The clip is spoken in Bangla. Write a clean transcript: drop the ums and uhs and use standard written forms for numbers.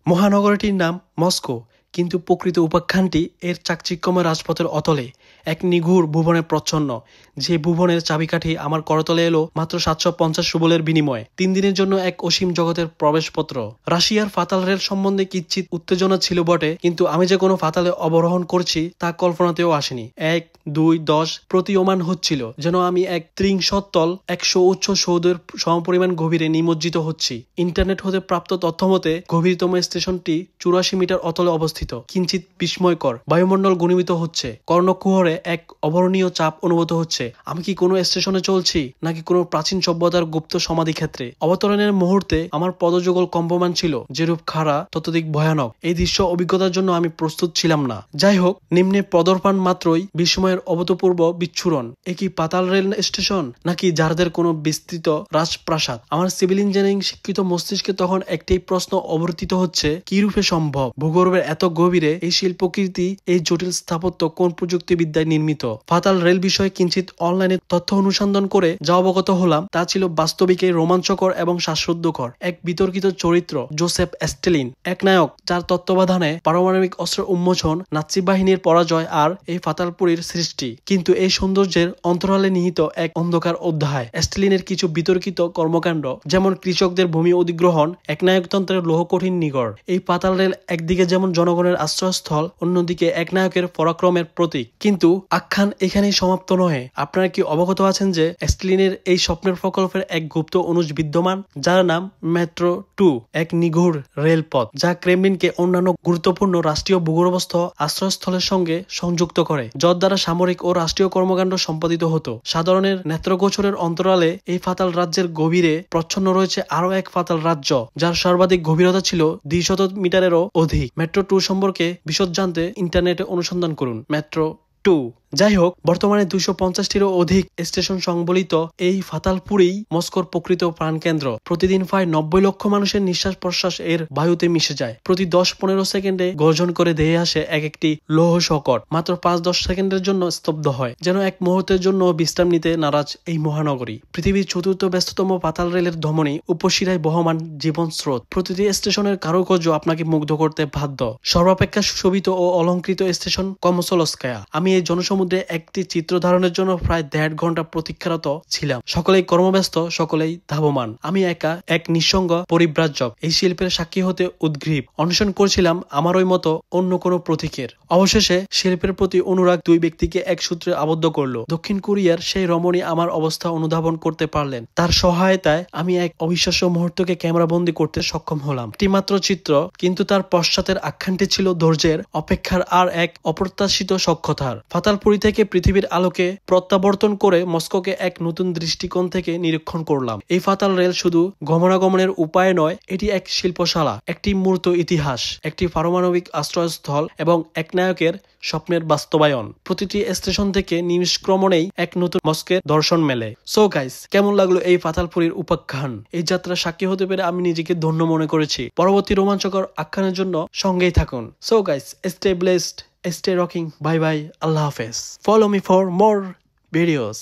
মহানগরীটির নাম মস্কো, কিন্তু প্রকৃত উপাখ্যানটি এর চাকচিক্যময় রাজপথের অতলে এক নিগূঢ় ভুবনে প্রচ্ছন্ন, যে ভুবনের চাবিকাঠি আমার করতলে এলো মাত্র 750 রুবলের বিনিময়ে। 3 দিনের জন্য এক অসীম জগতের প্রবেশপত্র। রাশিয়ার ফাতাল রেল সম্বন্ধে কিঞ্চিৎ উত্তেজনা ছিল বটে, কিন্তু আমি যে কোনো ফাতালে অবরোহণ করছি তা কল্পনাতেও আসেনি। 1, 2, 10 প্রতীয়মান হচ্ছিল, যেন আমি এক ত্রিংশত্তল 100 উচ্চ সৌধের সমপরিমাণ গভীরে নিমজ্জিত হচ্ছি। ইন্টারনেট হতে প্রাপ্ত তথ্য মতে গভীরতম স্টেশনটি 84 মিটার অতলে অবস্থিত। কিঞ্চিৎ বিস্ময়কর। বায়ুমণ্ডল ঘনীভূত হচ্ছে, কর্ণকুহরে এক অবর্ণীয় চাপ অনুভূত হচ্ছে। আমি কি কোনো স্টেশনে চলছি, নাকি কোনো প্রাচীন সভ্যতার গুপ্ত সমাধি ক্ষেত্রে? অবতরণের মুহূর্তে আমার পদযুগল কম্পমান ছিল, যেরূপ খাড়া ততোধিক ভয়ানক। এই দৃশ্য অভিজ্ঞতার জন্য আমি প্রস্তুত ছিলাম না। যাই হোক, নিম্নে পদর্পান মাত্রই বিস্ময়ের অভূতপূর্ব বিচ্ছুরণ। এ কি পাতাল রেল স্টেশন, নাকি জারদের কোনো বিস্তৃত রাজপ্রাসাদ? আমার সিভিল ইঞ্জিনিয়ারিং শিক্ষিত মস্তিষ্কে তখন একটি প্রশ্ন অবর্তিত হচ্ছে, কি রূপে সম্ভব? ভূগর্ভের এত গভীরে এই শিল্পকীর্তি, এই জটিল স্থাপত্য কোন প্রযুক্তিবিদ্যায় নির্মিত? ফাতাল রেল বিষয়ে কিঞ্চিৎ অনলাইনে তথ্য অনুসন্ধান করে যা অবগত হলাম তা ছিল বাস্তবিকে রোমাঞ্চকর এবং শ্বাসরুদ্ধকর। এক বিতর্কিত চরিত্র জোসেফ স্ট্যালিন, এক নায়ক যার তত্ত্বাবধানে পারমাণবিক অস্ত্রের উন্মোচন, নাৎসি বাহিনীর পরাজয় আর এই ফাতালপুরীর সৃষ্টি। কিন্তু এই সৌন্দর্যের অন্তরালে নিহিত এক অন্ধকার অধ্যায়। স্ট্যালিনের কিছু বিতর্কিত কর্মকাণ্ড, যেমন কৃষকদের ভূমি অধিগ্রহণ, একনায়কতন্ত্রের লৌহকঠিন নিগড়। এই পাতাল রেল একদিকে যেমন জনগণের আশ্রয়স্থল, অন্যদিকে এক নায়কের পরাক্রমের প্রতীক। কিন্তু আখ্যান এখানেই সমাপ্ত নহে। আপনারা কি অবগত আছেন যে স্ট্যালিনের এই স্বপ্নের প্রকল্পের এক গুপ্ত অনুজ বিদ্যমান, যার নাম মেট্রো 2, এক নিগূঢ় রেলপথ যা ক্রেমলিনকে অন্যান্য গুরুত্বপূর্ণ রাষ্ট্রীয় ভূগর্ভস্থ আশ্রয়স্থলের সঙ্গে সংযুক্ত করে, যার দ্বারা সামরিক ও রাষ্ট্রীয় কর্মকাণ্ড সম্পাদিত হতো। সাধারণের নেত্রগোচরের অন্তরালে এই ফাতাল রাজ্যের গভীরে প্রচ্ছন্ন রয়েছে আরো এক ফাতাল রাজ্য, যার সর্বাধিক গভীরতা ছিল 200 মিটারেরও অধিক। মেট্রো 2 সম্পর্কে বিশদ জানতে ইন্টারনেটে অনুসন্ধান করুন। মেট্রো 2। যাই হোক, বর্তমানে 250টিরও অধিক স্টেশন সংবলিত এই ফাতালপুরী মস্কোর প্রকৃত প্রাণকেন্দ্র। প্রতিদিন প্রায় 90 লক্ষ মানুষের নিঃশ্বাস প্রশ্বাস এর বায়ুতে মিশে যায়। প্রতি 10-15 সেকেন্ডে গর্জন করে ধেয়ে আসে এক একটি লৌহ শকট। মাত্র 5-10 সেকেন্ডের জন্য স্তব্ধ হয়, যেন এক মুহূর্তের জন্য বিশ্রাম নিতে নারাজ এই মহানগরী। পৃথিবীর চতুর্থ ব্যস্ততম পাতাল রেলের ধমনী, উপশিরায় বহমান জীবন স্রোত। প্রতিটি স্টেশনের কারুকার্য আপনাকে মুগ্ধ করতে বাধ্য। সর্বাপেক্ষা সুশোভিত ও অলঙ্কৃত স্টেশন কমসোলস্কায়া। আমি এই জনসমুদ্রে একটি চিত্র ধারণের জন্য প্রায় 1.5 ঘন্টা প্রতীক্ষারত ছিলাম। সকলেই কর্মব্যস্ত, সকলেই ধাবমান। আমি একা এক নিঃসঙ্গ পরিব্রাজক, এই শিল্পের সাক্ষী হতে উদ্গ্রীব। অন্বেষণ করছিলাম আমারই মতো অন্য কোনো প্রতীকের। অবশেষে শিল্পের প্রতি অনুরাগ 2 ব্যক্তিকে এক সূত্রে আবদ্ধ করলো। দক্ষিণ কোরিয়ার সেই রমণী আমার অবস্থা অনুধাবন করতে পারলেন। তার সহায়তায় আমি এক অবিশ্বাস্য মুহূর্তকে ক্যামেরাবন্দি করতে সক্ষম হলাম। একটি মাত্র চিত্র, কিন্তু তার পশ্চাতের আখ্যানটি ছিল ধৈর্যের, অপেক্ষার আর এক অপ্রত্যাশিত সক্ষতার। ফাতালপুরী থেকে পৃথিবীর আলোকে প্রত্যাবর্তন করে মস্কোকে এক নতুন দৃষ্টিকোণ থেকে নিরীক্ষণ করলাম। এই ফাতাল রেল শুধু গমনাগমনের উপায় নয়, এটি এক শিল্পশালা, একটি মূর্ত ইতিহাস, একটি পারমাণবিক আশ্রয়স্থল এবং এক নায়কের স্বপ্নের বাস্তবায়ন। প্রতিটি স্টেশন থেকে নিষ্ক্রমণেই এক নতুন মস্কের দর্শন মেলে। সো গাইস, কেমন লাগলো এই ফাতালপুরীর উপাখ্যান? এই যাত্রার সাক্ষী হতে পেরে আমি নিজেকে ধন্য মনে করেছি। পরবর্তী রোমাঞ্চকর আখ্যানের জন্য সঙ্গেই থাকুন। So guys, stay blessed, stay rocking. Bye bye. Allah Hafiz. Follow me for more videos.